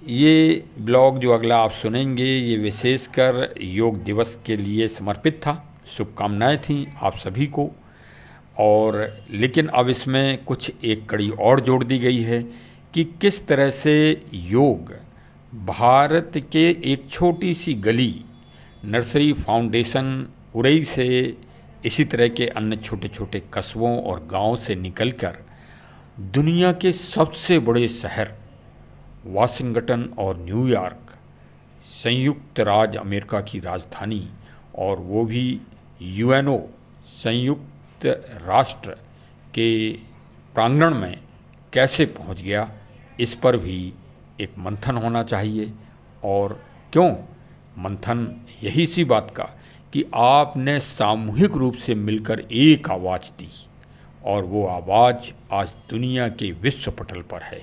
ये ब्लॉग जो अगला आप सुनेंगे ये विशेषकर योग दिवस के लिए समर्पित था। शुभकामनाएं थीं आप सभी को। और लेकिन अब इसमें कुछ एक कड़ी और जोड़ दी गई है कि किस तरह से योग भारत के एक छोटी सी गली नर्सरी फाउंडेशन उरई से इसी तरह के अन्य छोटे छोटे कस्बों और गांवों से निकलकर दुनिया के सबसे बड़े शहर वाशिंगटन और न्यूयॉर्क, संयुक्त राज्य अमेरिका की राजधानी, और वो भी यूएनओ संयुक्त राष्ट्र के प्रांगण में कैसे पहुंच गया, इस पर भी एक मंथन होना चाहिए। और क्यों मंथन? यही सी बात का कि आपने सामूहिक रूप से मिलकर एक आवाज़ दी और वो आवाज़ आज दुनिया के विश्व पटल पर है।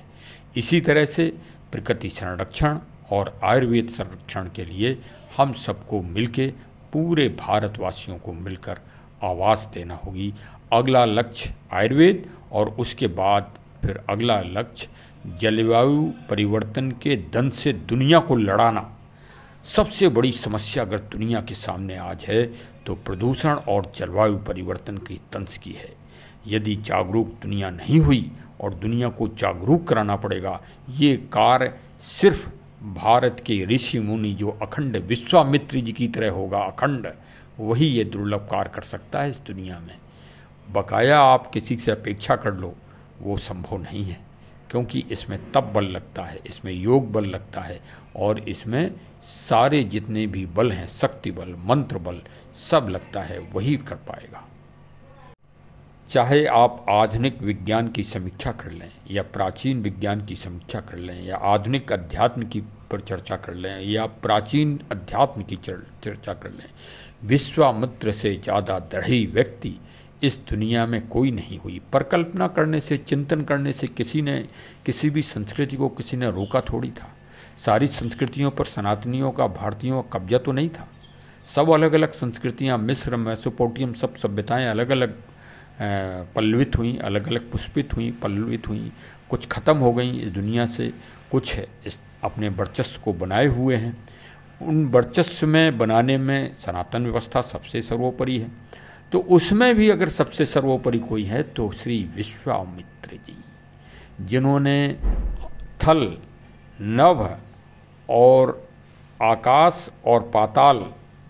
इसी तरह से प्रकृति संरक्षण और आयुर्वेद संरक्षण के लिए हम सबको मिलके पूरे भारतवासियों को मिलकर आवाज़ देना होगी। अगला लक्ष्य आयुर्वेद और उसके बाद फिर अगला लक्ष्य जलवायु परिवर्तन के दंश से दुनिया को लड़ाना। सबसे बड़ी समस्या अगर दुनिया के सामने आज है तो प्रदूषण और जलवायु परिवर्तन की दंश की है। यदि जागरूक दुनिया नहीं हुई और दुनिया को जागरूक कराना पड़ेगा, ये कार्य सिर्फ भारत के ऋषि मुनि जो अखंड विश्वामित्र जी की तरह होगा, अखंड, वही ये दुर्लभ कार्य कर सकता है इस दुनिया में। बकाया आप किसी से अपेक्षा कर लो, वो संभव नहीं है, क्योंकि इसमें तप बल लगता है, इसमें योग बल लगता है और इसमें सारे जितने भी बल हैं, शक्ति बल, मंत्र बल, सब लगता है, वही कर पाएगा। चाहे आप आधुनिक विज्ञान की समीक्षा कर लें या प्राचीन विज्ञान की समीक्षा कर लें या आधुनिक अध्यात्म की पर चर्चा कर लें या प्राचीन अध्यात्म की चर्चा कर लें, विश्वामित्र से ज़्यादा दृढ़ व्यक्ति इस दुनिया में कोई नहीं हुई। पर कल्पना करने से, चिंतन करने से किसी ने किसी भी संस्कृति को किसी ने रोका थोड़ी था। सारी संस्कृतियों पर सनातनियों का, भारतीयों का कब्जा तो नहीं था। सब अलग अलग संस्कृतियाँ, मिस्र, मेसोपोटामिया, सब सभ्यताएँ अलग अलग पल्लवित हुई, अलग अलग पुष्पित हुई, पल्लवित हुई। कुछ ख़त्म हो गई इस दुनिया से, कुछ इस अपने वर्चस्व को बनाए हुए हैं। उन वर्चस्व में बनाने में सनातन व्यवस्था सबसे सर्वोपरि है। तो उसमें भी अगर सबसे सर्वोपरि कोई है तो श्री विश्वामित्र जी, जिन्होंने थल, नभ और आकाश और पाताल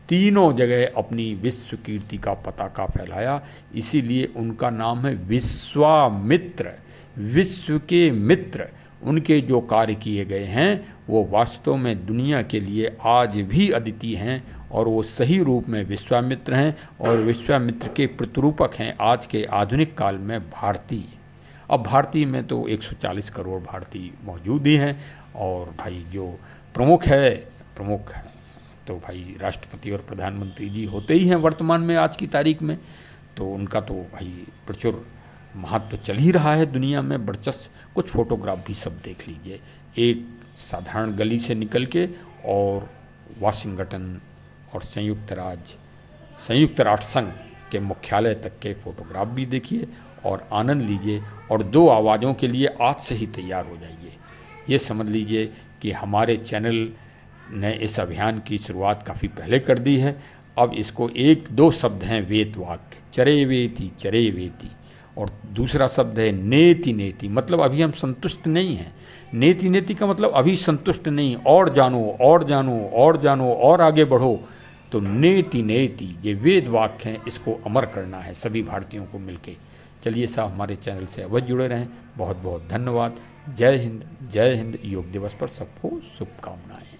तीनों जगह अपनी विश्व कीर्ति का पताका फैलाया। इसीलिए उनका नाम है विश्वामित्र, विश्व के मित्र। उनके जो कार्य किए गए हैं वो वास्तव में दुनिया के लिए आज भी अद्वितीय हैं और वो सही रूप में विश्वामित्र हैं और विश्वामित्र के प्रतिरूपक हैं आज के आधुनिक काल में भारतीय। अब भारतीय में तो 140 करोड़ भारतीय मौजूद ही हैं और भाई जो प्रमुख है तो भाई राष्ट्रपति और प्रधानमंत्री जी होते ही हैं वर्तमान में आज की तारीख में। तो उनका तो भाई प्रचुर महत्व चल ही रहा है दुनिया में, वर्चस्व। कुछ फोटोग्राफ भी सब देख लीजिए, एक साधारण गली से निकल के और वाशिंगटन और संयुक्त राष्ट्र संघ के मुख्यालय तक के फोटोग्राफ भी देखिए और आनंद लीजिए और दो आवाज़ों के लिए आज से ही तैयार हो जाइए। ये समझ लीजिए कि हमारे चैनल ने इस अभियान की शुरुआत काफ़ी पहले कर दी है। अब इसको एक दो शब्द हैं वेद वाक्य, चरे वेति, और दूसरा शब्द है नेति नेति, मतलब अभी हम संतुष्ट नहीं हैं। नेति नेति का मतलब अभी संतुष्ट नहीं, और जानो और जानो और जानो और आगे बढ़ो। तो नेति नेति ये वेद वाक्य हैं, इसको अमर करना है सभी भारतीयों को मिलके। चलिए साहब, हमारे चैनल से अवश्य जुड़े रहें। बहुत बहुत धन्यवाद। जय हिंद, जय हिंद। योग दिवस पर सबको शुभकामनाएं।